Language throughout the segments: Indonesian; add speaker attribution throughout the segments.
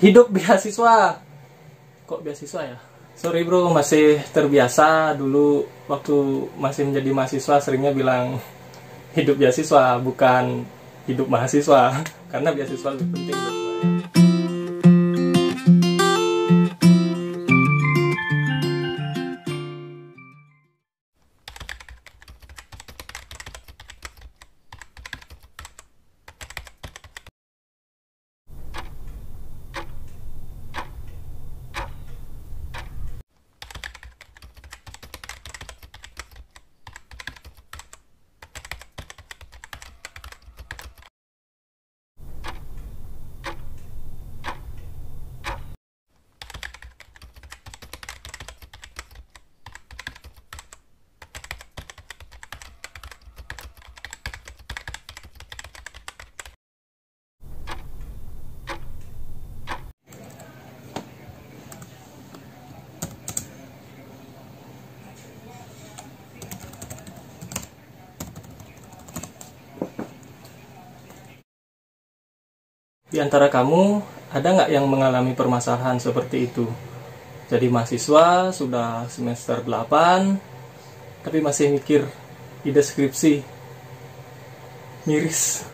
Speaker 1: Hidup beasiswa. Kok beasiswa ya? Sorry bro, masih terbiasa. Dulu waktu masih menjadi mahasiswa seringnya bilang hidup beasiswa, bukan hidup mahasiswa. Karena beasiswa lebih penting buat gue. Di antara kamu, ada nggak yang mengalami permasalahan seperti itu? Jadi mahasiswa, sudah semester 8, tapi masih mikir ide skripsi. Miris.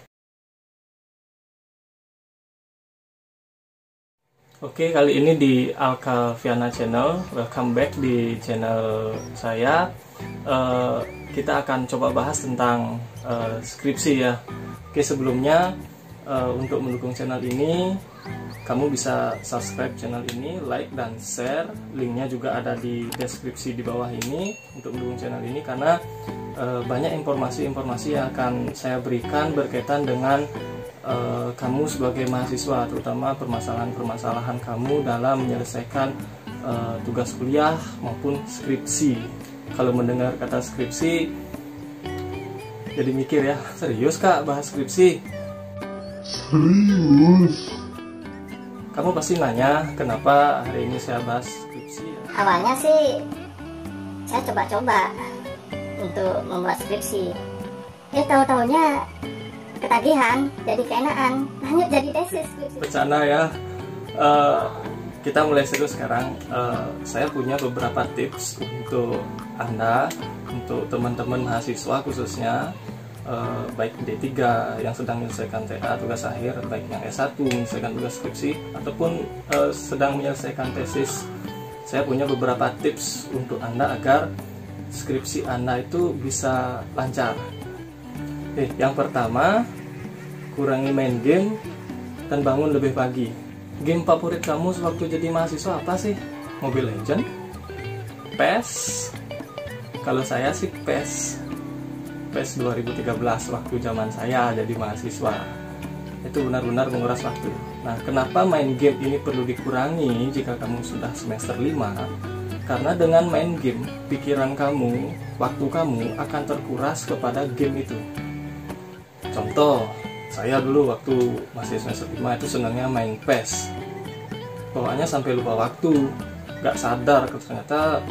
Speaker 1: Oke, kali ini di Alkaviana Channel, welcome back di channel saya. Kita akan coba bahas tentang skripsi ya. Oke, sebelumnya untuk mendukung channel ini, kamu bisa subscribe channel ini, like dan share. Linknya juga ada di deskripsi di bawah ini untuk mendukung channel ini, karena banyak informasi-informasi yang akan saya berikan berkaitan dengan kamu sebagai mahasiswa, terutama permasalahan-permasalahan kamu dalam menyelesaikan tugas kuliah maupun skripsi. Kalau mendengar kata skripsi, jadi mikir ya, serius kak bahas skripsi? Serius? Kamu pasti nanya kenapa hari ini saya bahas skripsi ya?
Speaker 2: Awalnya sih saya coba-coba untuk membuat skripsi. Tahu-tahunya ketagihan, jadi keenaan, lanjut jadi tesis skripsi.
Speaker 1: Bercanda ya. Kita mulai serius sekarang. Saya punya beberapa tips untuk Anda, untuk teman-teman mahasiswa khususnya, baik D3 yang sedang menyelesaikan TA tugas akhir, baik yang S1 menyelesaikan tugas skripsi, ataupun sedang menyelesaikan tesis. Saya punya beberapa tips untuk Anda agar skripsi Anda itu bisa lancar. Yang pertama, kurangi main game dan bangun lebih pagi. Game favorit kamu sewaktu jadi mahasiswa apa sih? Mobile Legends? PES? Kalau saya sih PES 2013 waktu zaman saya jadi mahasiswa. Itu benar-benar menguras waktu. Nah, kenapa main game ini perlu dikurangi jika kamu sudah semester 5? Karena dengan main game, pikiran kamu, waktu kamu akan terkuras kepada game itu. Contoh, saya dulu waktu masih semester 5 itu senangnya main PES. Bawaannya sampai lupa waktu, gak sadar ternyata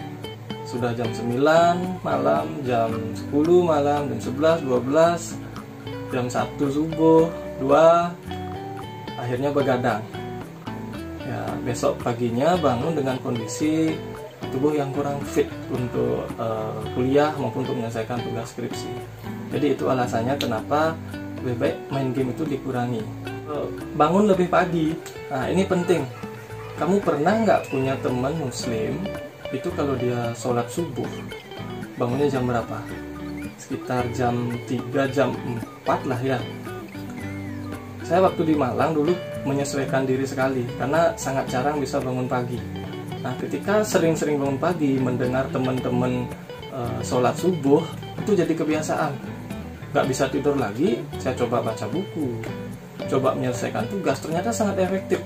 Speaker 1: sudah jam 9 malam, jam 10 malam, jam 11, 12, jam 1 subuh, 2, akhirnya begadang. Ya, besok paginya bangun dengan kondisi tubuh yang kurang fit untuk kuliah maupun untuk menyelesaikan tugas skripsi. Jadi itu alasannya kenapa lebih baik main game itu dikurangi. Bangun lebih pagi, nah ini penting. Kamu pernah nggak punya teman muslim itu kalau dia sholat subuh bangunnya jam berapa? Sekitar jam 3, jam 4 lah ya. Saya waktu di Malang dulu menyesuaikan diri sekali karena sangat jarang bisa bangun pagi. Nah, ketika sering-sering bangun pagi mendengar teman-teman sholat subuh, itu jadi kebiasaan. Gak bisa tidur lagi, saya coba baca buku, coba menyelesaikan tugas, ternyata sangat efektif.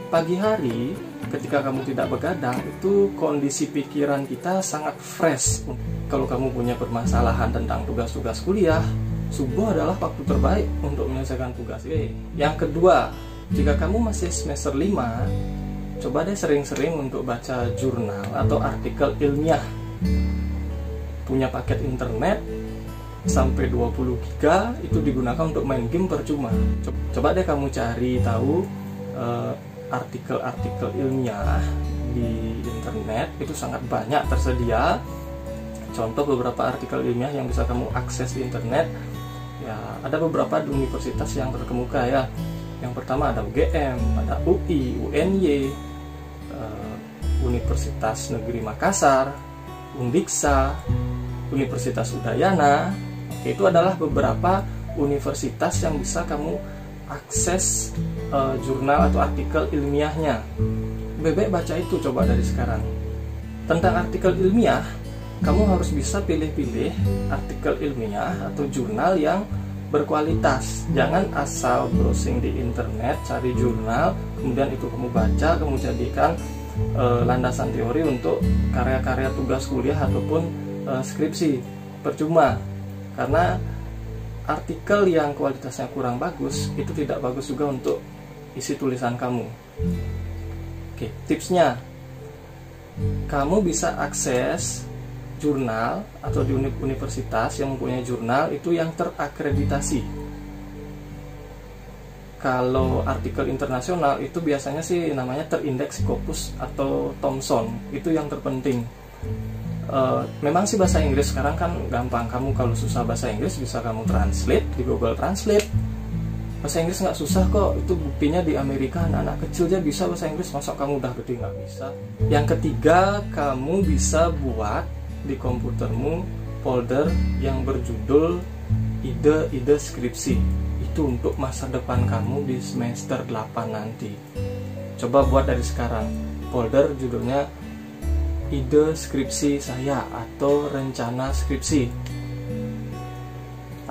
Speaker 1: Pagi hari ketika kamu tidak begadang, itu kondisi pikiran kita sangat fresh. Kalau kamu punya permasalahan tentang tugas-tugas kuliah, subuh adalah waktu terbaik untuk menyelesaikan tugas. Yang kedua, jika kamu masih semester 5, coba deh sering-sering untuk baca jurnal atau artikel ilmiah. Punya paket internet sampai 20 GB itu digunakan untuk main game percuma. Coba deh kamu cari tahu artikel-artikel ilmiah di internet itu sangat banyak tersedia. Contoh beberapa artikel ilmiah yang bisa kamu akses di internet, ya ada beberapa di universitas yang terkemuka ya. Yang pertama ada UGM, ada UI, UNY, Universitas Negeri Makassar, Undiksa, Universitas Udayana. Itu adalah beberapa universitas yang bisa kamu akses jurnal atau artikel ilmiahnya. Bebek baca itu coba dari sekarang. Tentang artikel ilmiah, kamu harus bisa pilih-pilih artikel ilmiah atau jurnal yang berkualitas. Jangan asal browsing di internet, cari jurnal, kemudian itu kamu baca, kamu jadikan landasan teori untuk karya-karya tugas kuliah ataupun skripsi. Percuma, karena artikel yang kualitasnya kurang bagus itu tidak bagus juga untuk isi tulisan kamu. Oke, tipsnya, kamu bisa akses jurnal atau di universitas yang mempunyai jurnal itu yang terakreditasi. Kalau artikel internasional itu biasanya sih namanya terindeks Scopus atau Thomson, itu yang terpenting. Memang sih bahasa Inggris sekarang kan gampang, kamu kalau susah bahasa Inggris bisa kamu translate di Google Translate. Bahasa Inggris nggak susah kok, itu buktinya di Amerika anak-anak kecil aja bisa bahasa Inggris, masa kamu udah gede nggak bisa. Yang ketiga, kamu bisa buat di komputermu folder yang berjudul ide-ide skripsi. Itu untuk masa depan kamu di semester 8 nanti. Coba buat dari sekarang folder judulnya ide skripsi saya atau rencana skripsi.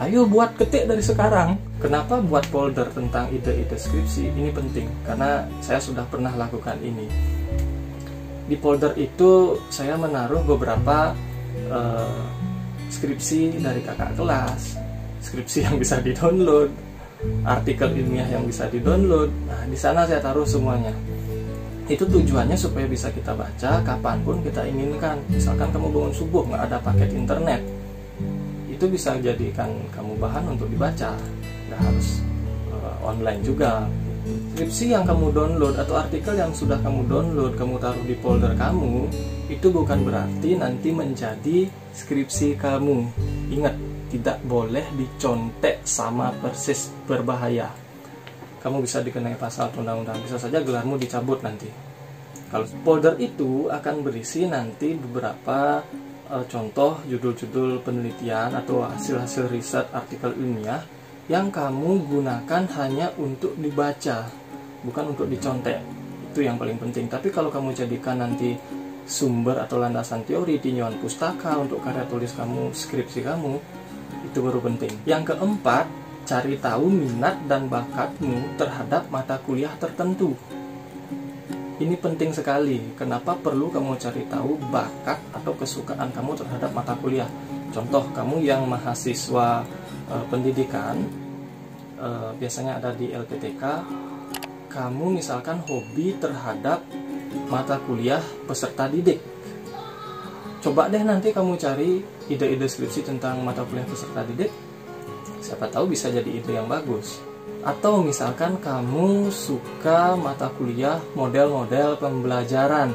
Speaker 1: Ayo buat, ketik dari sekarang. Kenapa buat folder tentang ide-ide skripsi? Ini penting karena saya sudah pernah lakukan ini. Di folder itu saya menaruh beberapa skripsi dari kakak kelas, skripsi yang bisa di-download, artikel ilmiah yang bisa di-download. Nah, di sana saya taruh semuanya. Itu tujuannya supaya bisa kita baca kapanpun kita inginkan. Misalkan kamu bangun subuh nggak ada paket internet, itu bisa jadikan kamu bahan untuk dibaca. Nggak harus online juga. Skripsi yang kamu download atau artikel yang sudah kamu download, kamu taruh di folder kamu, itu bukan berarti nanti menjadi skripsi kamu. Ingat, tidak boleh dicontek sama persis, berbahaya. Kamu bisa dikenai pasal undang-undang, bisa saja gelarmu dicabut nanti. Kalau folder itu akan berisi nanti beberapa contoh judul-judul penelitian atau hasil-hasil riset artikel ilmiah yang kamu gunakan hanya untuk dibaca, bukan untuk dicontek. Itu yang paling penting. Tapi kalau kamu jadikan nanti sumber atau landasan teori, tinjauan pustaka untuk karya tulis kamu, skripsi kamu, itu baru penting. Yang keempat, cari tahu minat dan bakatmu terhadap mata kuliah tertentu. Ini penting sekali. Kenapa perlu kamu cari tahu bakat atau kesukaan kamu terhadap mata kuliah? Contoh, kamu yang mahasiswa pendidikan, biasanya ada di LPTK, kamu misalkan hobi terhadap mata kuliah peserta didik. Coba deh nanti kamu cari ide-ide skripsi tentang mata kuliah peserta didik. Siapa tahu bisa jadi ide yang bagus. Atau misalkan kamu suka mata kuliah model-model pembelajaran.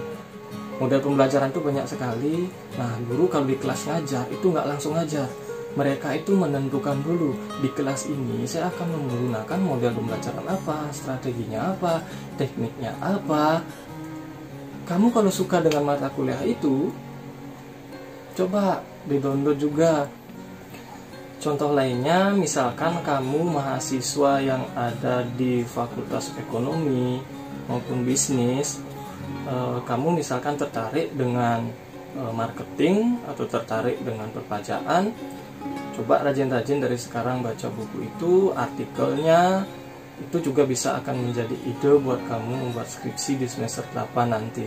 Speaker 1: Model pembelajaran itu banyak sekali. Nah, guru kalau di kelas ngajar itu nggak langsung ngajar. Mereka itu menentukan dulu, di kelas ini saya akan menggunakan model pembelajaran apa, strateginya apa, tekniknya apa. Kamu kalau suka dengan mata kuliah itu, coba di-download juga. Contoh lainnya, misalkan kamu mahasiswa yang ada di Fakultas Ekonomi maupun Bisnis, kamu misalkan tertarik dengan marketing atau tertarik dengan perpajakan, coba rajin-rajin dari sekarang baca buku itu, artikelnya, itu juga bisa akan menjadi ide buat kamu membuat skripsi di semester 8 nanti.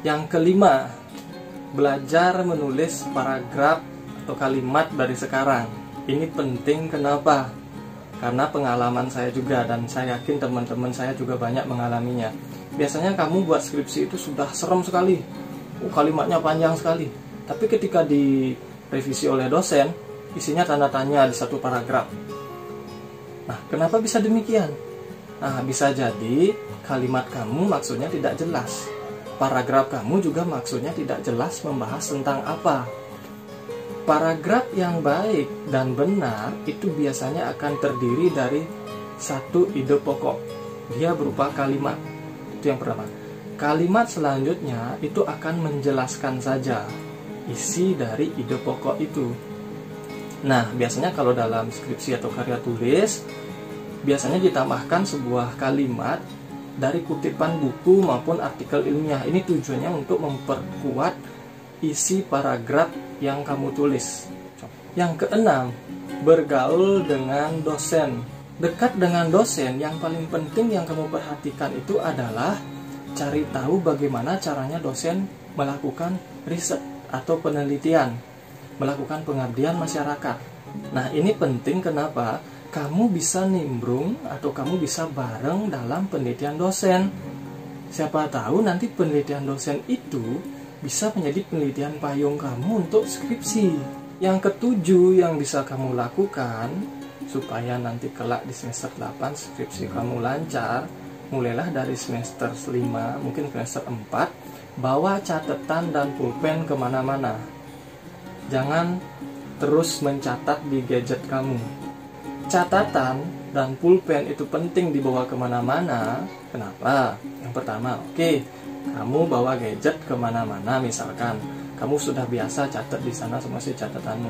Speaker 1: Yang kelima, belajar menulis paragraf atau kalimat dari sekarang. Ini penting, kenapa? Karena pengalaman saya juga, dan saya yakin teman-teman saya juga banyak mengalaminya. Biasanya kamu buat skripsi itu sudah serem sekali, kalimatnya panjang sekali. Tapi ketika direvisi oleh dosen, isinya tanda tanya di satu paragraf. Nah, kenapa bisa demikian? Nah, bisa jadi kalimat kamu maksudnya tidak jelas. Paragraf kamu juga maksudnya tidak jelas membahas tentang apa. Paragraf yang baik dan benar itu biasanya akan terdiri dari satu ide pokok. Dia berupa kalimat. Itu yang pertama. Kalimat selanjutnya itu akan menjelaskan saja isi dari ide pokok itu. Nah, biasanya kalau dalam skripsi atau karya tulis, biasanya ditambahkan sebuah kalimat dari kutipan buku maupun artikel ilmiah. Ini tujuannya untuk memperkuat isi paragraf yang kamu tulis. Yang keenam, bergaul dengan dosen. Dekat dengan dosen, yang paling penting yang kamu perhatikan itu adalah cari tahu bagaimana caranya dosen melakukan riset atau penelitian, melakukan pengabdian masyarakat. Nah, ini penting kenapa? Kamu bisa nimbrung atau kamu bisa bareng dalam penelitian dosen. Siapa tahu nanti penelitian dosen itu bisa menjadi penelitian payung kamu untuk skripsi. Yang ketujuh yang bisa kamu lakukan supaya nanti kelak di semester 8 skripsi kamu lancar, mulailah dari semester 5, mungkin semester 4, bawa catatan dan pulpen kemana-mana. Jangan terus mencatat di gadget kamu. Catatan dan pulpen itu penting dibawa kemana-mana. Kenapa? Yang pertama, kamu bawa gadget kemana-mana, misalkan kamu sudah biasa catat di sana sama si catatanmu.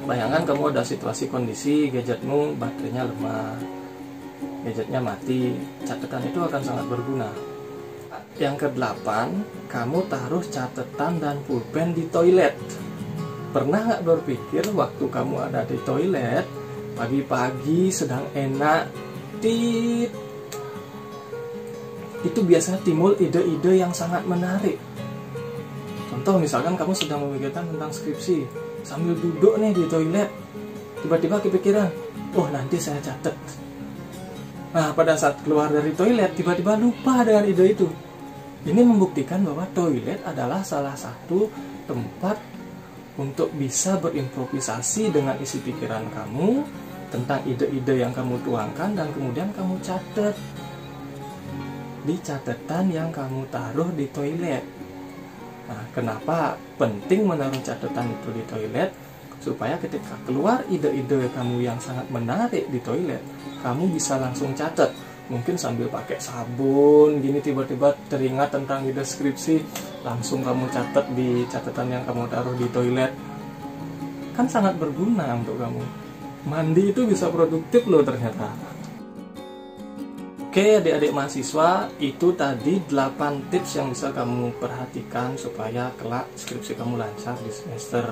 Speaker 1: Bayangkan kamu ada situasi kondisi gadgetmu baterainya lemah, gadgetnya mati, catatan itu akan sangat berguna. Yang kedelapan, kamu taruh catatan dan pulpen di toilet. Pernah nggak berpikir waktu kamu ada di toilet, pagi-pagi sedang enak, itu biasanya timbul ide-ide yang sangat menarik. Contoh misalkan kamu sedang memikirkan tentang skripsi, sambil duduk nih di toilet, tiba-tiba kepikiran, nanti saya catat. Nah, pada saat keluar dari toilet, tiba-tiba lupa dengan ide itu. Ini membuktikan bahwa toilet adalah salah satu tempat untuk bisa berimprovisasi dengan isi pikiran kamu tentang ide-ide yang kamu tuangkan dan kemudian kamu catat di catatan yang kamu taruh di toilet. Nah, kenapa penting menaruh catatan itu di toilet? Supaya ketika keluar ide-ide kamu yang sangat menarik di toilet, kamu bisa langsung catat. Mungkin sambil pakai sabun, gini tiba-tiba teringat tentang ide skripsi, langsung kamu catat di catatan yang kamu taruh di toilet. Kan sangat berguna untuk kamu. Mandi itu bisa produktif loh ternyata. Oke, adik-adik mahasiswa, itu tadi 8 tips yang bisa kamu perhatikan supaya kelak skripsi kamu lancar di semester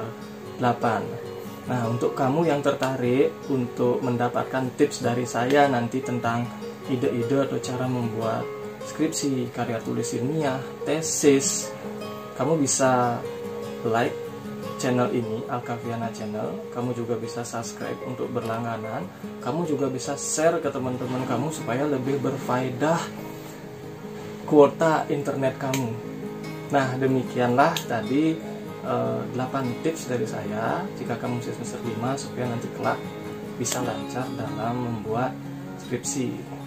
Speaker 1: 8. Nah, untuk kamu yang tertarik untuk mendapatkan tips dari saya nanti tentang ide-ide atau cara membuat skripsi, karya tulis ilmiah, tesis, kamu bisa like channel ini, Alkaviana Channel. Kamu juga bisa subscribe untuk berlangganan. Kamu juga bisa share ke teman-teman kamu supaya lebih berfaedah kuota internet kamu. Nah, demikianlah tadi 8 tips dari saya jika kamu semester 5 supaya nanti kelak bisa lancar dalam membuat skripsi.